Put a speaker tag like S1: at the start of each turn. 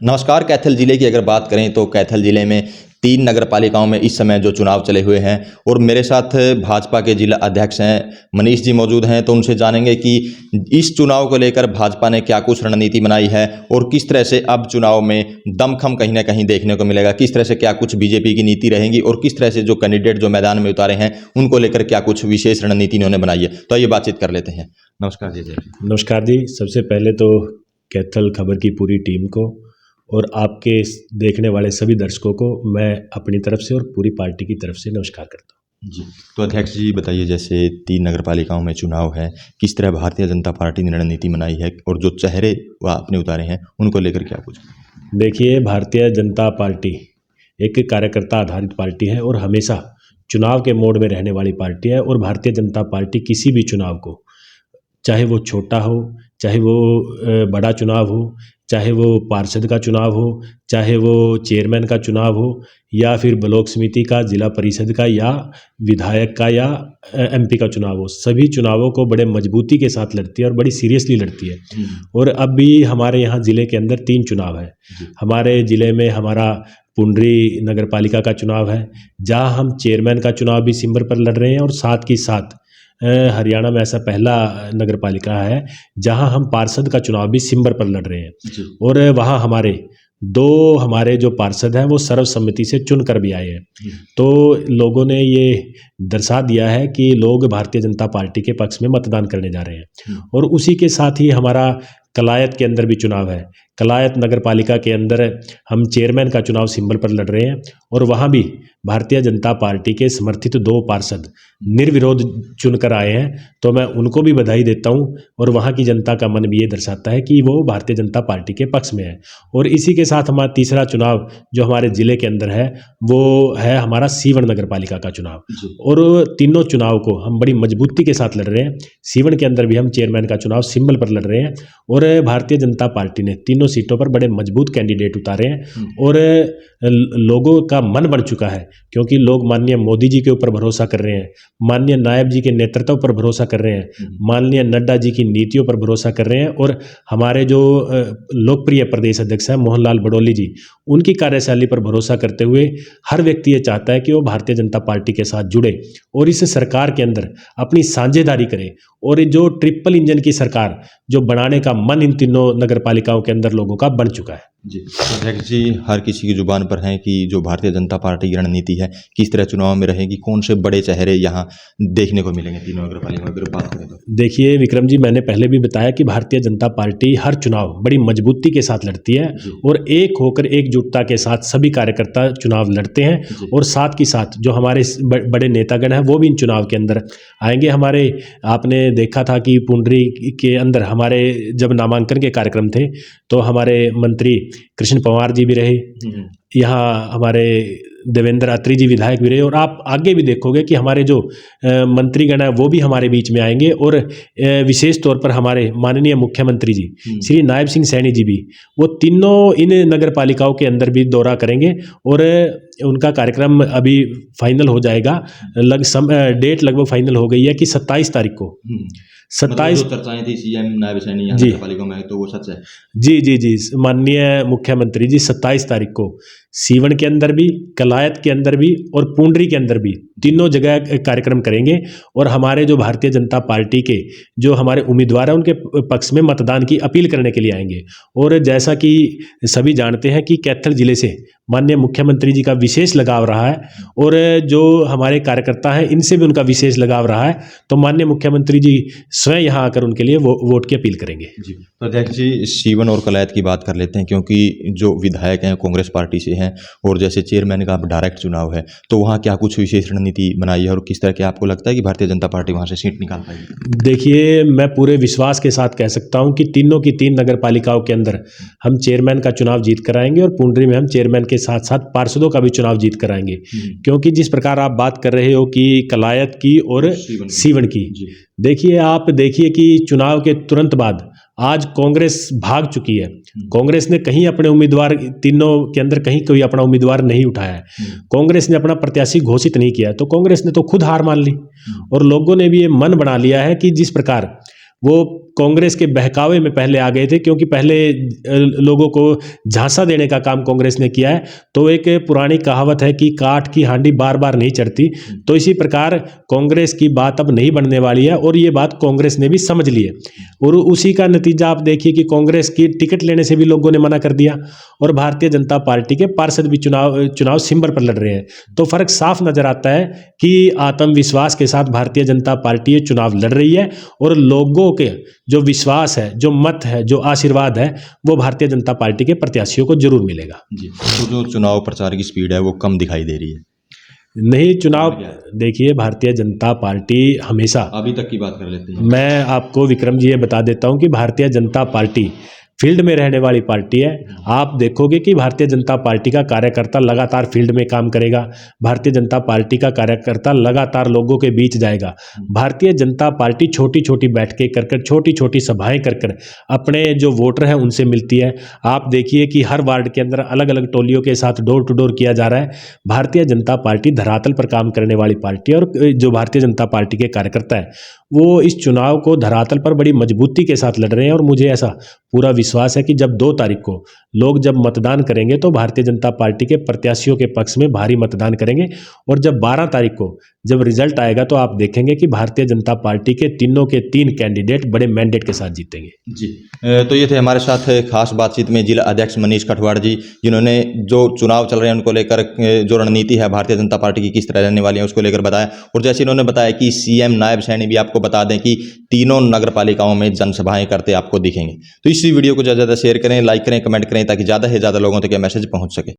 S1: नमस्कार। कैथल जिले की अगर बात करें तो कैथल जिले में 3 नगर पालिकाओं में इस समय जो चुनाव चले हुए हैं और मेरे साथ भाजपा के जिला अध्यक्ष हैं मनीष जी मौजूद हैं, तो उनसे जानेंगे कि इस चुनाव को लेकर भाजपा ने क्या कुछ रणनीति बनाई है और किस तरह से अब चुनाव में दमखम कहीं ना कहीं देखने को मिलेगा, किस तरह से क्या कुछ बीजेपी की नीति रहेंगी और किस तरह से जो कैंडिडेट जो मैदान में उतारे हैं उनको लेकर क्या कुछ विशेष रणनीति इन्होंने बनाई है। तो ये बातचीत कर लेते हैं। नमस्कार जी।
S2: नमस्कार जी। सबसे पहले तो कैथल खबर की पूरी टीम को और आपके देखने वाले सभी दर्शकों को मैं अपनी तरफ से और पूरी पार्टी की तरफ से नमस्कार करता हूँ
S1: जी। तो अध्यक्ष जी बताइए, जैसे 3 नगर पालिकाओं में चुनाव है, किस तरह भारतीय जनता पार्टी ने रणनीति बनाई है और जो चेहरे वह आपने उतारे हैं उनको लेकर क्या कुछ?
S2: देखिए, भारतीय जनता पार्टी एक कार्यकर्ता आधारित पार्टी है और हमेशा चुनाव के मोड में रहने वाली पार्टी है। और भारतीय जनता पार्टी किसी भी चुनाव को, चाहे वो छोटा हो, चाहे वो बड़ा चुनाव हो, चाहे वो पार्षद का चुनाव हो, चाहे वो चेयरमैन का चुनाव हो, या फिर ब्लॉक समिति का, जिला परिषद का, या विधायक का, या एमपी का चुनाव हो, सभी चुनावों को बड़े मजबूती के साथ लड़ती है और बड़ी सीरियसली लड़ती है। और अब भी हमारे यहाँ ज़िले के अंदर 3 चुनाव है। हमारे ज़िले में हमारा पुंडरी नगर पालिका का चुनाव है, जहाँ हम चेयरमैन का चुनाव भी सिंबर पर लड़ रहे हैं, और साथ ही साथ हरियाणा में ऐसा पहला नगर पालिका है जहां हम पार्षद का चुनाव भी सिंबर पर लड़ रहे हैं। और वहां हमारे जो पार्षद हैं वो सर्वसम्मति से चुन कर भी आए हैं। तो लोगों ने ये दर्शा दिया है कि लोग भारतीय जनता पार्टी के पक्ष में मतदान करने जा रहे हैं। और उसी के साथ ही हमारा कलायत के अंदर भी चुनाव है। कलायत नगर पालिका के अंदर हम चेयरमैन का चुनाव सिंबल पर लड़ रहे हैं, और वहाँ भी भारतीय जनता पार्टी के समर्थित 2 पार्षद निर्विरोध चुनकर आए हैं। तो मैं उनको भी बधाई देता हूँ, और वहाँ की जनता का मन भी ये दर्शाता है कि वो भारतीय जनता पार्टी के पक्ष में है। और इसी के साथ हमारा तीसरा चुनाव जो हमारे ज़िले के अंदर है वो है हमारा सीवन नगर पालिका का चुनाव। और तीनों चुनाव को हम बड़ी मजबूती के साथ लड़ रहे हैं। सीवन के अंदर भी हम चेयरमैन का चुनाव सिंबल पर लड़ रहे हैं, और भारतीय जनता पार्टी ने तीनों सीटों पर बड़े मजबूत कैंडिडेट उतारे हैं। और लोगों का मन बन चुका है, क्योंकि लोग माननीय मोदी जी के ऊपर भरोसा कर रहे हैं, माननीय नायब जी के नेतृत्व पर भरोसा कर रहे हैं, माननीय नड्डा जी की नीतियों पर भरोसा कर रहे हैं, और हमारे जो लोकप्रिय प्रदेश अध्यक्ष हैं मोहनलाल बडोली जी, उनकी कार्यशैली पर भरोसा करते हुए हर व्यक्ति ये चाहता है कि वो भारतीय जनता पार्टी के साथ जुड़े और इस सरकार के अंदर अपनी साझेदारी करे। और जो ट्रिपल इंजन की सरकार जो बनाने का मन इन तीनों नगर पालिकाओं के अंदर लोगों का बन चुका है।
S1: जी अध्यक्ष जी, हर किसी की जुबान पर है कि जो भारतीय जनता पार्टी की रणनीति है किस तरह चुनाव में रहेगी, कौन से बड़े चेहरे यहाँ देखने को मिलेंगे तीनों नगर पालिका में, अगर बात करें तो?
S2: देखिए विक्रम जी, मैंने पहले भी बताया कि भारतीय जनता पार्टी हर चुनाव बड़ी मजबूती के साथ लड़ती है, और एक होकर एकजुटता के साथ सभी कार्यकर्ता चुनाव लड़ते हैं। और साथ ही साथ जो हमारे बड़े नेतागण हैं वो भी इन चुनाव के अंदर आएंगे। हमारे आपने देखा था कि पुंडरी के अंदर हमारे जब नामांकन के कार्यक्रम थे तो हमारे मंत्री कृष्ण पंवार जी भी रहे, यहाँ हमारे देवेंद्र अत्री जी विधायक भी रहे, और आप आगे भी देखोगे कि हमारे जो मंत्रीगण है वो भी हमारे बीच में आएंगे। और विशेष तौर पर हमारे माननीय मुख्यमंत्री जी श्री नायब सिंह सैनी जी भी, वो तीनों इन नगर पालिकाओं के अंदर भी दौरा करेंगे। और उनका कार्यक्रम अभी फाइनल हो जाएगा, डेट लगभग फाइनल हो गई है कि 27 तारीख को 27
S1: चर्चाएं थी सीएम नायब सैनी यहाँ नगर पालिका में, तो वो सच है?
S2: जी, माननीय मुख्यमंत्री जी 27 तारीख को सीवन के अंदर भी, कलायत के अंदर भी और पुंडरी के अंदर भी तीनों जगह कार्यक्रम करेंगे। और हमारे जो भारतीय जनता पार्टी के जो हमारे उम्मीदवार हैं उनके पक्ष में मतदान की अपील करने के लिए आएंगे। और जैसा कि सभी जानते हैं कि कैथल जिले से माननीय मुख्यमंत्री जी का विशेष लगाव रहा है, और जो हमारे कार्यकर्ता हैं इनसे भी उनका विशेष लगाव रहा है, तो माननीय मुख्यमंत्री जी स्वयं यहाँ आकर उनके लिए वोट की अपील करेंगे।
S1: जी तो अध्यक्ष जी, सीवन और कलायत की बात कर लेते हैं, क्योंकि जो विधायक हैं कांग्रेस पार्टी से हैं और जैसे चेयरमैन का डायरेक्ट चुनाव है, तो वहाँ क्या कुछ विशेष रणनीति बनाई है और किस तरह के आपको लगता है कि भारतीय जनता पार्टी वहाँ से सीट निकाल पाएगी?
S2: देखिए, मैं पूरे विश्वास के साथ कह सकता हूँ कि तीनों की 3 नगर पालिकाओं के अंदर हम चेयरमैन का चुनाव जीत कर आएंगे, और पुंडरी में हम चेयरमैन के साथ साथ पार्षदों का भी चुनाव जीत कर आएंगे। क्योंकि जिस प्रकार आप बात कर रहे हो कि कलायत की और सीवन की, देखिए कि चुनाव के तुरंत बाद आज कांग्रेस भाग चुकी है। कांग्रेस ने कहीं अपने उम्मीदवार, तीनों के अंदर कहीं कोई अपना उम्मीदवार नहीं उठाया है, कांग्रेस ने अपना प्रत्याशी घोषित नहीं किया, तो कांग्रेस ने तो खुद हार मान ली। और लोगों ने भी ये मन बना लिया है कि जिस प्रकार वो कांग्रेस के बहकावे में पहले आ गए थे, क्योंकि पहले लोगों को झांसा देने का काम कांग्रेस ने किया है। तो एक पुरानी कहावत है कि काठ की हांडी बार बार नहीं चढ़ती, तो इसी प्रकार कांग्रेस की बात अब नहीं बनने वाली है और ये बात कांग्रेस ने भी समझ ली है। और उसी का नतीजा आप देखिए कि कांग्रेस की टिकट लेने से भी लोगों ने मना कर दिया और भारतीय जनता पार्टी के पार्षद भी चुनाव सिंबल पर लड़ रहे हैं। तो फर्क साफ नजर आता है कि आत्मविश्वास के साथ भारतीय जनता पार्टी ये चुनाव लड़ रही है और लोगों के जो विश्वास है, जो मत है, जो आशीर्वाद है, वो भारतीय जनता पार्टी के प्रत्याशियों को जरूर मिलेगा।
S1: जी, तो जो चुनाव प्रचार की स्पीड है वो कम दिखाई दे रही है।
S2: नहीं, चुनाव देखिए, भारतीय जनता पार्टी हमेशा,
S1: अभी तक की बात कर लेते हैं।
S2: मैं आपको विक्रम जी ये बता देता हूं कि भारतीय जनता पार्टी फील्ड में रहने वाली पार्टी है। आप देखोगे कि भारतीय जनता पार्टी का कार्यकर्ता लगातार फील्ड में काम करेगा, भारतीय जनता पार्टी का कार्यकर्ता लगातार लोगों के बीच जाएगा। भारतीय जनता पार्टी छोटी छोटी बैठकें कर कर, छोटी छोटी सभाएं कर कर अपने जो वोटर हैं उनसे मिलती है। आप देखिए कि हर वार्ड के अंदर अलग अलग टोलियों के साथ डोर टू डोर किया जा रहा है। भारतीय जनता पार्टी धरातल पर काम करने वाली पार्टी है और जो भारतीय जनता पार्टी के कार्यकर्ता है वो इस चुनाव को धरातल पर बड़ी मजबूती के साथ लड़ रहे हैं। और मुझे ऐसा पूरा विश्वास है कि जब 2 तारीख को लोग जब मतदान करेंगे तो भारतीय जनता पार्टी के प्रत्याशियों के पक्ष में भारी मतदान करेंगे। और जब 12 तारीख को जब रिजल्ट आएगा तो आप देखेंगे कि भारतीय जनता पार्टी के तीनों के 3 कैंडिडेट बड़े मैंडेट के साथ जीतेंगे।
S1: जी, तो ये थे हमारे साथ खास बातचीत में जिला अध्यक्ष मनीष कठवाड़ जी, जिन्होंने जो चुनाव चल रहे हैं उनको लेकर जो रणनीति है भारतीय जनता पार्टी की किस तरह रहने वाली है उसको लेकर बताया। और जैसे इन्होंने बताया कि सीएम नायब सैनी भी आपको बता दें कि तीनों नगर पालिकाओं में जनसभाएं करते आपको दिखेंगे। तो इसी वीडियो को ज़्यादा से ज़्यादा शेयर करें, लाइक करें, कमेंट करें ताकि ज़्यादा से ज़्यादा लोगों तक ये मैसेज पहुँच सके।